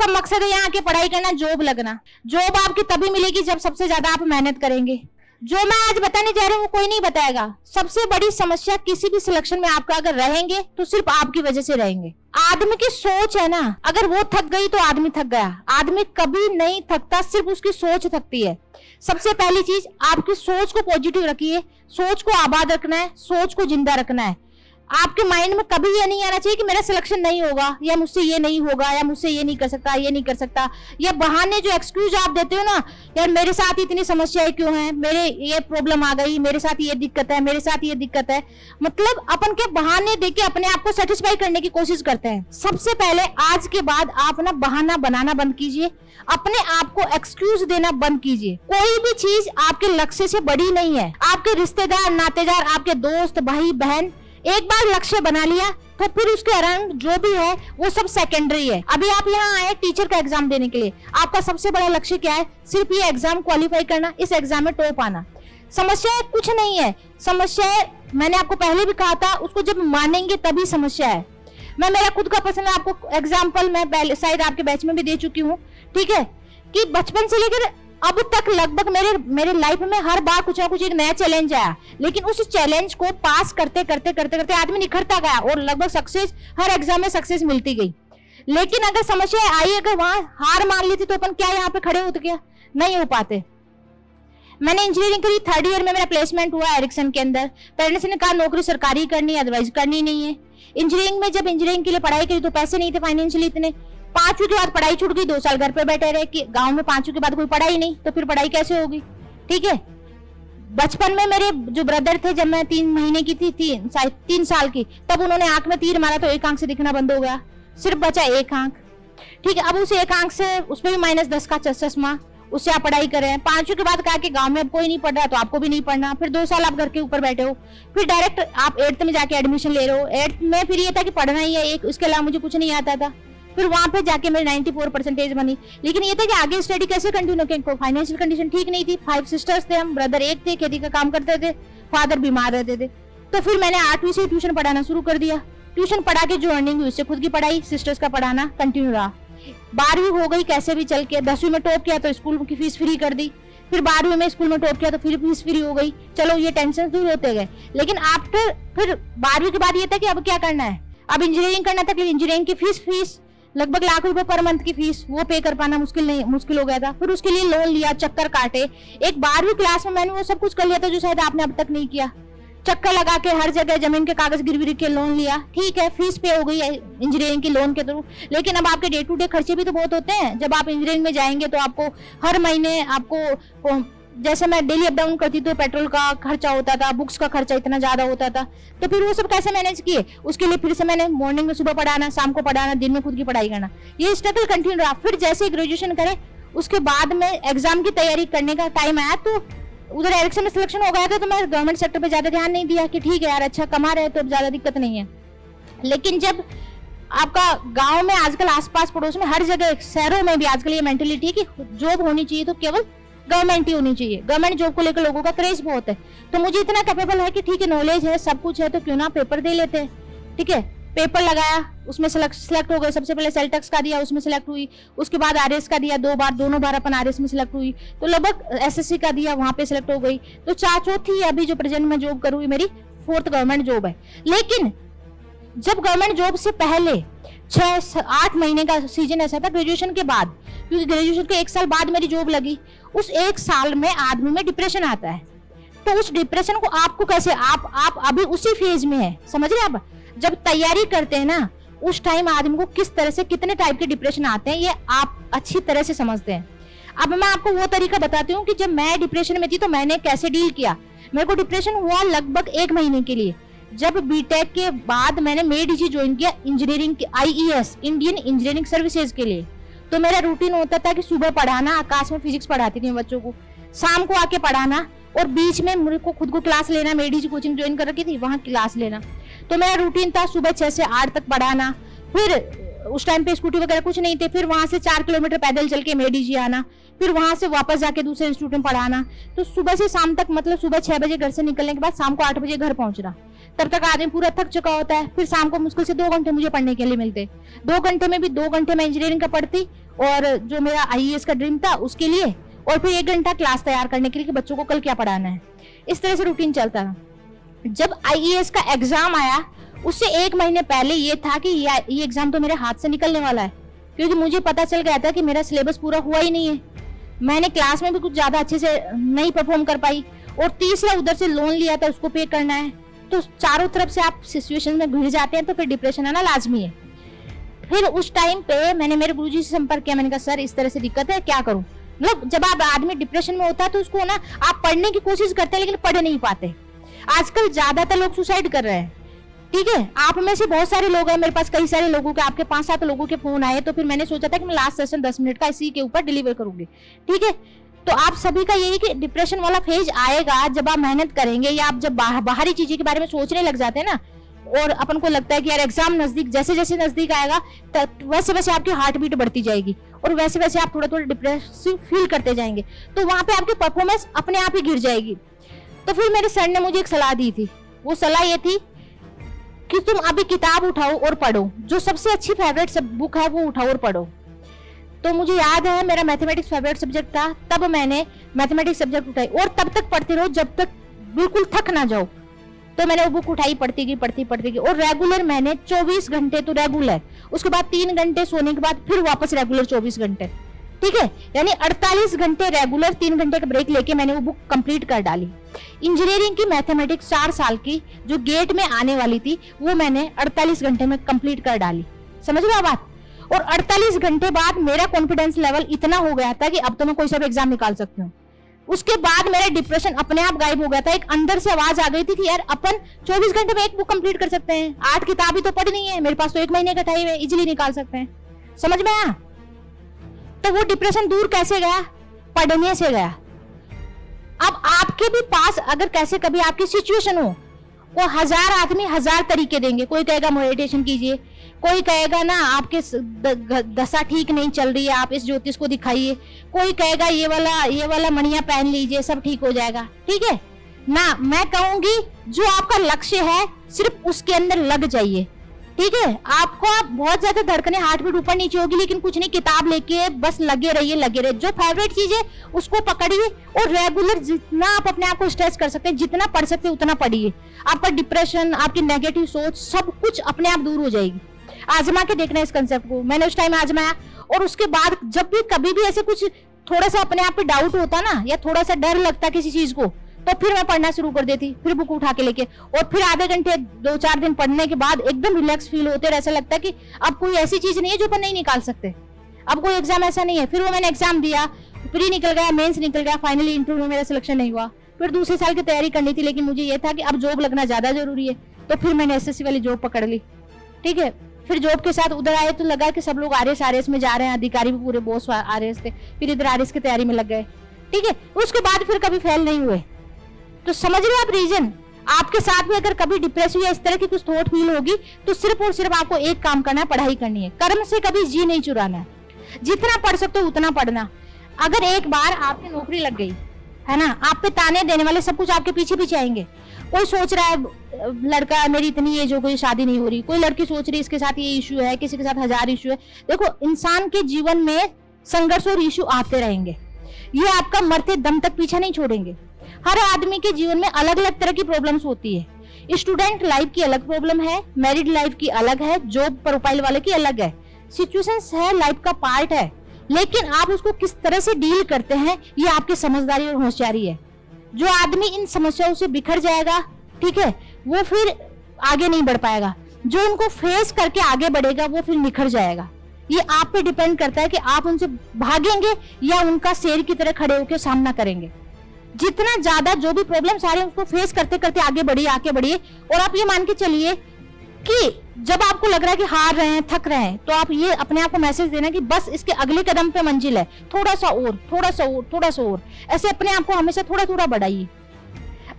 आपका मकसद है यहाँ आके पढ़ाई करना, जॉब लगना। जॉब आपकी तभी मिलेगी जब सबसे ज्यादा आप मेहनत करेंगे। जो मैं आज बताने जा रही हूँ वो कोई नहीं बताएगा। सबसे बड़ी समस्या किसी भी सिलेक्शन में आपका अगर रहेंगे तो सिर्फ आपकी वजह से रहेंगे। आदमी की सोच है ना, अगर वो थक गई तो आदमी थक गया। आदमी कभी नहीं थकता, सिर्फ उसकी सोच थकती है। सबसे पहली चीज, आपकी सोच को पॉजिटिव रखिए, सोच को आबाद रखना है, सोच को जिंदा रखना है। आपके माइंड में कभी ये नहीं आना चाहिए कि मेरा सिलेक्शन नहीं होगा, या मुझसे ये नहीं होगा, या मुझसे ये नहीं कर सकता, ये नहीं कर सकता, या बहाने जो एक्सक्यूज आप देते हो ना, यार मेरे साथ इतनी समस्याएं क्यों हैं, मेरे ये प्रॉब्लम आ गई, मेरे साथ ये दिक्कत है, मेरे साथ ये दिक्कत है। मतलब अपन के बहाने देके अपने आप को सेटिस्फाई करने की कोशिश करते हैं। सबसे पहले आज के बाद आप ना बहाना बनाना बंद कीजिए, अपने आप को एक्सक्यूज देना बंद कीजिए। कोई भी चीज आपके लक्ष्य से बड़ी नहीं है। आपके रिश्तेदार, नातेदार, आपके दोस्त, भाई बहन, एक बार लक्ष्य बना लिया तो फिर उसके अराउंड जो भी है वो सब सेकेंडरी है। अभी आप यहाँ आए टीचर का एग्जाम देने के लिए, आपका सबसे बड़ा लक्ष्य क्या है? सिर्फ ये एग्जाम क्वालिफाई करना, इस एग्जाम में टॉप आना। समस्या कुछ नहीं है। समस्या मैंने आपको पहले भी कहा था, उसको जब मानेंगे तभी समस्या है। मैं मेरा खुद का पर्सनल आपको एग्जाम्पल मैं पहले शायद आपके बैच में भी दे चुकी हूँ, ठीक है, कि बचपन से लेकर अब तक लगभग मेरे लाइफ में हर बार कुछ ना कुछ एक नया चैलेंज आया, लेकिन उस चैलेंज को पास करते करते करते करते आदमी निखरता गया और लगभग सक्सेस, हर एग्जाम में सक्सेस मिलती गई। लेकिन अगर समस्या आई, अगर वहां हार मान ली थी, तो अपन क्या यहाँ पे खड़े होते? क्या नहीं हो पाते। मैंने इंजीनियरिंग करी, 3rd ईयर में मेरा प्लेसमेंट हुआ एरिक्सन के अंदर। पेरेंट्स ने कहा नौकरी सरकारी करनी है, अदरवाइज करनी नहीं है। इंजीनियरिंग में जब इंजीनियरिंग के लिए पढ़ाई करी तो पैसे नहीं थे फाइनेंशियली इतने। 5वीं के बाद पढ़ाई छूट गई, 2 साल घर पे बैठे रहे कि गांव में 5वीं के बाद कोई पढ़ाई नहीं, तो फिर पढ़ाई कैसे होगी? ठीक है। बचपन में मेरे जो ब्रदर थे, जब मैं 3 महीने की थी, 3 साल की, तब उन्होंने आंख में तीर मारा तो एक आंख से दिखना बंद हो गया, सिर्फ बचा एक आंख। ठीक है, अब उस एक आंख से उसमें भी -10 का चश्मा, उससे आप पढ़ाई कर रहे हैं। 5वीं के बाद कहा कि गांव में अब कोई नहीं पढ़ रहा तो आपको भी नहीं पढ़ना। फिर 2 साल आप घर के ऊपर बैठे हो, फिर डायरेक्ट आप 8th में जाके एडमिशन ले रहे हो। 8th में फिर ये था कि पढ़ना ही है, एक इसके अलावा मुझे कुछ नहीं आता था। फिर वहां पे जाके मेरी 94% बनी। लेकिन ये था कि आगे स्टडी कैसे कंटिन्यू करें, फाइनेंशियल कंडीशन ठीक नहीं थी। 5 सिस्टर्स थे हम, ब्रदर एक थे, खेती का काम करते थे, फादर बीमार रहते थे। तो फिर मैंने 8वीं से ट्यूशन पढ़ाना शुरू कर दिया। ट्यूशन पढ़ा के जो अर्निंग हुई उससे खुद की पढ़ाई, सिस्टर्स का पढ़ाना कंटिन्यू रहा। 12वीं हो गई कैसे भी चल के, 10वीं में टॉप किया तो स्कूल की फीस फ्री कर दी। फिर 12वीं में स्कूल में टॉप किया तो फिर फीस फ्री हो गई। चलो ये टेंशन दूर होते गए। लेकिन आफ्टर फिर 12वीं के बाद ये था कि अब क्या करना है, अब इंजीनियरिंग करना था। लेकिन इंजीनियरिंग की फीस लगभग लाख रुपए पर मंथ की फीस, वो पे कर पाना मुश्किल हो गया था। फिर उसके लिए लोन लिया, चक्कर काटे। एक 12वीं क्लास में मैंने वो सब कुछ कर लिया था जो शायद आपने अब तक नहीं किया। चक्कर लगा के हर जगह जमीन के कागज गिरवी रख के लोन लिया। ठीक है, फीस पे हो गई इंजीनियरिंग की लोन के थ्रू। लेकिन अब आपके डे टू डे खर्चे भी तो बहुत होते हैं। जब आप इंजीनियरिंग में जाएंगे तो आपको हर महीने आपको, जैसे मैं डेली अप डाउन करती तो पेट्रोल का खर्चा होता था, बुक्स का खर्चा इतना ज्यादा होता था। तो फिर वो सब कैसे मैनेज किए? उसके लिए फिर से मैंने मॉर्निंग में सुबह पढ़ाना, शाम को पढ़ाना, दिन में खुद की पढ़ाई करना, ये स्ट्रगल कंटिन्यू रहा। फिर जैसे ग्रेजुएशन करे उसके बाद में एग्जाम की तैयारी करने का टाइम आया तो उधर एरिक्सन में सिलेक्शन हो गया था। तो मैं गवर्नमेंट सेक्टर पे ज्यादा ध्यान नहीं दिया कि ठीक है यार अच्छा कमा रहे तो अब ज्यादा दिक्कत नहीं है। लेकिन जब आपका गांव में आजकल आसपास पड़ोस में हर जगह, शहरों में भी आजकल ये मेंटेलिटी है कि जॉब होनी चाहिए तो केवल गवर्नमेंट ही होनी चाहिए। गवर्नमेंट जॉब को लेकर लोगों का क्रेज बहुत है। तो मुझे इतना कैपेबल है कि ठीक है, नॉलेज है, सब कुछ है, तो क्यों ना पेपर दे लेते हैं। ठीक है, पेपर लगाया, उसमें सेलेक्ट हो गए। सबसे पहले सेल्टेक्स का दिया, उसमें सेलेक्ट हुई। उसके बाद आरएस का दिया, दोनों बार अपन आरएस में सेलेक्ट हुई। तो लगभग एसएससी का दिया, वहां पे सेलेक्ट हो गई। तो चौथी अभी जो प्रेजेंट में जॉब करूंगी मेरी 4th गवर्नमेंट जॉब है। लेकिन जब गवर्नमेंट जॉब से पहले 6-8 महीने का सीजन ऐसा था ग्रेजुएशन के बाद, क्योंकि ग्रेजुएशन के 1 साल बाद मेरी जॉब लगी। उस 1 साल में आदमी में डिप्रेशन आता है। तो उस डिप्रेशन को आपको कैसे, आप अभी उसी फेज में है, समझ रहे आप? जब तैयारी करते हैं ना उस टाइम आदमी को किस तरह से कितने टाइप के डिप्रेशन आते हैं ये आप अच्छी तरह से समझते हैं। अब मैं आपको वो तरीका बताती हूँ कि जब मैं डिप्रेशन में थी तो मैंने कैसे डील किया। मेरे को डिप्रेशन हुआ लगभग 1 महीने के लिए। जब बीटेक के बाद मैंने मेडिजी ज्वाइन किया, इंजीनियरिंग की IES, इंडियन इंजीनियरिंग सर्विसेज के लिए। तो मेरा रूटीन होता था कि सुबह पढ़ाना, आकाश में फिजिक्स पढ़ाती थी बच्चों को, शाम को आके पढ़ाना, और बीच में मेरे को खुद को क्लास लेना। मेडिजी कोचिंग ज्वाइन कर रखी थी, वहां क्लास लेना। तो मेरा रूटीन था सुबह 6 से 8 तक पढ़ाना, फिर उस टाइम पे स्कूटी वगैरह कुछ नहीं थे, फिर वहां से 4 किलोमीटर पैदल चल के MADG आना, फिर वहां से वापस जाके दूसरे इंस्टीट्यूट में पढ़ाना। तो सुबह से शाम तक, मतलब सुबह 6 बजे घर से निकलने के बाद शाम को 8 बजे घर पहुंचना, तब तक आदमी पूरा थक चुका होता है। फिर शाम को मुश्किल से 2 घंटे मुझे पढ़ने के लिए मिलते। 2 घंटे में भी 2 घंटे मैं इंजीनियरिंग का पढ़ती और जो मेरा IAS का ड्रीम था उसके लिए, और फिर 1 घंटा क्लास तैयार करने के लिए कि बच्चों को कल क्या पढ़ाना है। इस तरह से रूटीन चलता था। जब IAS का एग्जाम आया उससे 1 महीने पहले ये था कि ये एग्जाम तो मेरे हाथ से निकलने वाला है, क्योंकि मुझे पता चल गया था कि मेरा सिलेबस पूरा हुआ ही नहीं है। मैंने क्लास में भी कुछ ज्यादा अच्छे से नहीं परफॉर्म कर पाई, और तीसरा उधर से लोन लिया था उसको पे करना है। तो चारों तरफ से आप सिचुएशन में घिर जाते हैं, तो फिर डिप्रेशन आना लाजमी है। फिर उस टाइम पे मैंने मेरे गुरुजी से संपर्क किया। मैंने कहा सर इस तरह से दिक्कत है, क्या करूं। मतलब जब आप आदमी डिप्रेशन में होता है तो उसको ना आप पढ़ने की कोशिश करते हैं लेकिन पढ़ नहीं पाते। आजकल ज्यादातर लोग सुसाइड कर रहे हैं, ठीक है। आप में से बहुत सारे लोग हैं, मेरे पास कई सारे लोगों के, आपके 5-7 लोगों के फोन आए। तो फिर मैंने सोचा था कि मैं लास्ट सेशन 10 मिनट का इसी के ऊपर डिलीवर करूंगी, ठीक है। तो आप सभी का यही कि डिप्रेशन वाला फेज आएगा जब आप मेहनत करेंगे, या आप जब बाहरी चीजें के बारे में सोचने लग जाते हैं ना, और अपन को लगता है कि यार एग्जाम नजदीक, जैसे जैसे नजदीक आएगा वैसे वैसे आपकी हार्ट बीट बढ़ती जाएगी, और वैसे वैसे आप थोड़ा थोड़ा डिप्रेसिव फील करते जाएंगे। तो वहां पे आपकी परफॉर्मेंस अपने आप ही गिर जाएगी। तो फिर मेरे सर ने मुझे एक सलाह दी थी। वो सलाह ये थी कि तुम अभी किताब उठाओ और पढ़ो, जो सबसे अच्छी फेवरेट सब बुक है वो उठाओ और पढ़ो। तो मुझे याद है मेरा मैथमेटिक्स फेवरेट सब्जेक्ट था, तब मैंने मैथमेटिक्स सब्जेक्ट उठाई, और तब तक पढ़ते रहो जब तक बिल्कुल थक ना जाओ। तो मैंने वो बुक उठाई, पढ़ती गई, और रेगुलर मैंने 24 घंटे तो रेगुलर, उसके बाद 3 घंटे सोने के बाद फिर वापस रेगुलर 24 घंटे, ठीक है। यानी 48 घंटे रेगुलर, 3 घंटे का ब्रेक लेके मैंने वो बुक कंप्लीट कर डाली। इंजीनियरिंग की मैथमेटिक्स 4 साल की जो गेट में आने वाली थी वो मैंने 48 घंटे में कंप्लीट कर डाली। समझ रहे हो बात। और 48 घंटे बाद मेरा कॉन्फिडेंस लेवल इतना हो गया था कि अब तो मैं कोई सा भी एग्जाम निकाल सकती हूँ। उसके बाद मेरा डिप्रेशन अपने आप गायब हो गया था। एक अंदर से आवाज आ गई थी कि यार अपन 24 घंटे में एक बुक कंप्लीट कर सकते हैं, 8 किताबें तो पढ़नी है, मेरे पास तो 1 महीने का टाइम है, इजीली निकाल सकते हैं। समझ में आया। तो वो डिप्रेशन दूर कैसे गया? पढ़ने से गया। अब आपके भी पास अगर कैसे कभी आपकी सिचुएशन हो, वो 1000 आदमी 1000 तरीके देंगे। कोई कहेगा मेडिटेशन कीजिए, कोई कहेगा ना आपके दशा ठीक नहीं चल रही है, आप इस ज्योतिष को दिखाइए, कोई कहेगा ये वाला मणिया पहन लीजिए, सब ठीक हो जाएगा, ठीक है ना। मैं कहूंगी जो आपका लक्ष्य है सिर्फ उसके अंदर लग जाइए, ठीक है। आपको बहुत ज्यादा धड़कने, हार्ट बीट ऊपर नीचे होगी, लेकिन कुछ नहीं, किताब लेके बस लगे रहिए। जो फेवरेट चीज है उसको पकड़िए, और रेगुलर जितना आप अपने आप को स्ट्रेच कर सकते हैं, जितना पढ़ सकते हैं उतना पढ़िए। आपका डिप्रेशन, आपकी नेगेटिव सोच, सब कुछ अपने आप दूर हो जाएगी। आजमा के देखना इस कंसेप्ट को। मैंने उस टाइम आजमाया, और उसके बाद जब भी कभी भी ऐसे कुछ थोड़ा सा अपने आप पे डाउट होता ना, या थोड़ा सा डर लगता किसी चीज को, तो फिर मैं पढ़ना शुरू कर देती, फिर बुक उठा के लेके, और फिर आधे घंटे 2-4 दिन पढ़ने के बाद एकदम रिलैक्स फील होते, ऐसा लगता है कि अब कोई ऐसी चीज नहीं है जो अपन नहीं निकाल सकते, अब कोई एग्जाम ऐसा नहीं है। फिर वो मैंने एग्जाम दिया, प्री निकल गया, मेंस निकल गया, फाइनली इंटरव्यू में मेरा सिलेक्शन नहीं हुआ। फिर दूसरे साल की तैयारी करनी थी, लेकिन मुझे ये था कि अब जॉब लगना ज्यादा जरूरी है, तो फिर मैंने SSC वाली जॉब पकड़ ली, ठीक है। फिर जॉब के साथ उधर आए तो लगा कि सब लोग RS में जा रहे हैं, अधिकारी भी पूरे बॉस RS थे, फिर इधर RS की तैयारी में लग गए, ठीक है। उसके बाद फिर कभी फेल नहीं हुए। तो समझ रहे हो आप रीजन। आपके साथ भी अगर कभी डिप्रेशन या इस तरह की कुछ थॉट फील होगी, तो सिर्फ और सिर्फ आपको एक काम करना है, पढ़ाई करनी है। कर्म से कभी जी नहीं चुराना है, जितना पढ़ सकते हो उतना पढ़ना। अगर एक बार आपकी नौकरी लग गई है ना, आप पे ताने देने वाले सब कुछ आपके पीछे पीछे आएंगे। कोई सोच रहा है लड़का, मेरी इतनी एज हो गई, शादी नहीं हो रही, कोई लड़की सोच रही है इसके साथ ये इश्यू है, किसी के साथ 1000 इश्यू है। देखो, इंसान के जीवन में संघर्ष और इश्यू आते रहेंगे, ये आपका मरते दम तक पीछा नहीं छोड़ेंगे। हर आदमी के जीवन में अलग अलग तरह की प्रॉब्लम्स होती है। स्टूडेंट लाइफ की अलग प्रॉब्लम है, मैरिड लाइफ की अलग है, जॉब प्रोफाइल वाले की अलग है। सिचुएशंस है, लाइफ का पार्ट है, लेकिन आप उसको किस तरह से डील करते हैं ये आपकी समझदारी और होशियारी है। जो आदमी इन समस्याओं से बिखर जाएगा, ठीक है, वो फिर आगे नहीं बढ़ पाएगा। जो उनको फेस करके आगे बढ़ेगा वो फिर निखर जाएगा। ये आप पे डिपेंड करता है कि आप उनसे भागेंगे या उनका शेर की तरह खड़े होकर सामना करेंगे। जितना ज्यादा जो भी प्रॉब्लम आ रहे हैं उसको फेस करते करते आगे बढ़िए। और आप ये मान के चलिए कि जब आपको लग रहा है कि हार रहे हैं, थक रहे हैं, तो आप ये अपने आप को मैसेज देना कि बस इसके अगले कदम पे मंजिल है, थोड़ा सा और, ऐसे अपने आप को हमेशा थोड़ा थोड़ा बढ़ाइए।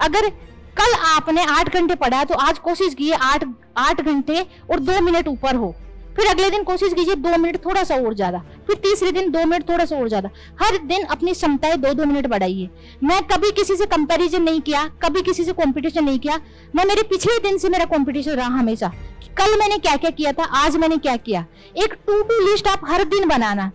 अगर कल आपने 8 घंटे पढ़ा तो आज कोशिश कीजिए 8 घंटे और 2 मिनट ऊपर हो। फिर अगले दिन कोशिश कीजिए 2 मिनट थोड़ा सा और ज्यादा, फिर तीसरे दिन 2 मिनट थोड़ा सा और ज्यादा। हर दिन अपनी क्षमताएं 2-2 मिनट बढ़ाइए। मैं कभी किसी से कंपैरिजन नहीं किया, कभी किसी से कंपटीशन नहीं किया। मैं मेरे पिछले दिन से मेरा कंपटीशन रहा हमेशा। कल मैंने क्या क्या किया था, आज मैंने क्या किया। एक टू डू लिस्ट आप हर दिन बनाना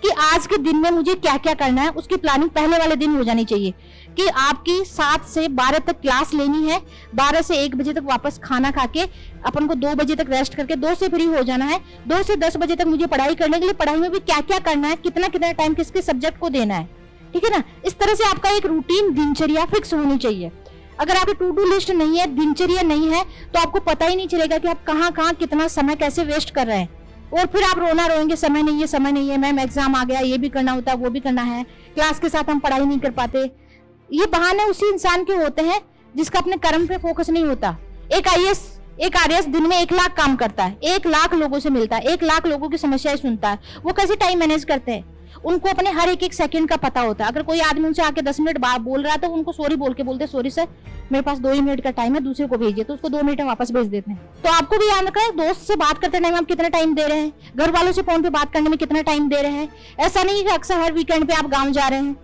कि आज के दिन में मुझे क्या क्या करना है। उसकी प्लानिंग पहले वाले दिन हो जानी चाहिए कि आपकी 7 से 12 तक क्लास लेनी है, 12 से 1 बजे तक वापस खाना खा के अपन को 2 बजे तक रेस्ट करके 2 से फ्री हो जाना है। 2 से 10 बजे तक मुझे पढ़ाई करने के लिए, पढ़ाई में भी क्या क्या करना है, कितना कितना टाइम किसके सब्जेक्ट को देना है, ठीक है ना। इस तरह से आपका एक रूटीन दिनचर्या फिक्स होनी चाहिए। अगर आपकी टू डू लिस्ट नहीं है, दिनचर्या नहीं है, तो आपको पता ही नहीं चलेगा कि आप कहाँ कहाँ कितना समय कैसे वेस्ट कर रहे हैं। और फिर आप रोना रोएंगे, समय नहीं है, समय नहीं है, मैम एग्जाम आ गया, ये भी करना होता है, वो भी करना है, क्लास के साथ हम पढ़ाई नहीं कर पाते। ये बहाने उसी इंसान के होते हैं जिसका अपने कर्म पे फोकस नहीं होता। एक आरएएस दिन में 1 लाख काम करता है, 1 लाख लोगों से मिलता है, 1 लाख लोगों की समस्याएं सुनता है। वो कैसे टाइम मैनेज करते हैं? उनको अपने हर एक सेकंड का पता होता है। अगर कोई आदमी उनसे आके 10 मिनट बाद बोल रहा है तो उनको सॉरी बोल के बोलते, सॉरी सर मेरे पास 2 ही मिनट का टाइम है, दूसरे को भेजिए, तो उसको 2 मिनट में वापस भेज देते हैं। तो आपको भी याद रखना है, दोस्त से बात करते टाइम आप कितना टाइम दे रहे हैं, घर वालों से फोन पे बात करने में कितना टाइम दे रहे हैं। ऐसा नहीं कि अक्सर हर वीकेंड पे आप गाँव जा रहे हैं,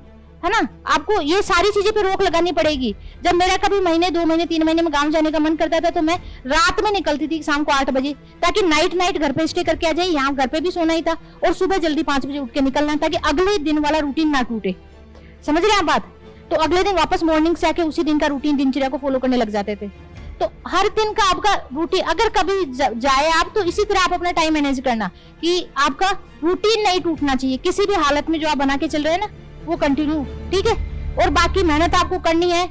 है ना। आपको ये सारी चीजें पे रोक लगानी पड़ेगी। जब मेरा कभी महीने 2 महीने 3 महीने में गांव जाने का मन करता था तो मैं रात में निकलती थी शाम को 8 बजे, ताकि नाइट घर पे स्टे करके आ जाए। यहाँ घर पे भी सोना ही था और सुबह जल्दी 5 बजे उठ के निकलना, ताकि अगले दिन वाला रूटीन ना टूटे। समझ रहे हैं आप बात? तो अगले दिन वापस मॉर्निंग से आके उसी दिन का रूटीन, दिनचर्या को फॉलो करने लग जाते थे। तो हर दिन का आपका रूटीन अगर कभी जाए आप, तो इसी तरह आप अपना टाइम मैनेज करना कि आपका रूटीन नहीं टूटना चाहिए किसी भी हालत में। जो आप बना के चल रहे हैं ना, वो कंटिन्यू, ठीक है। और बाकी मेहनत आपको करनी है।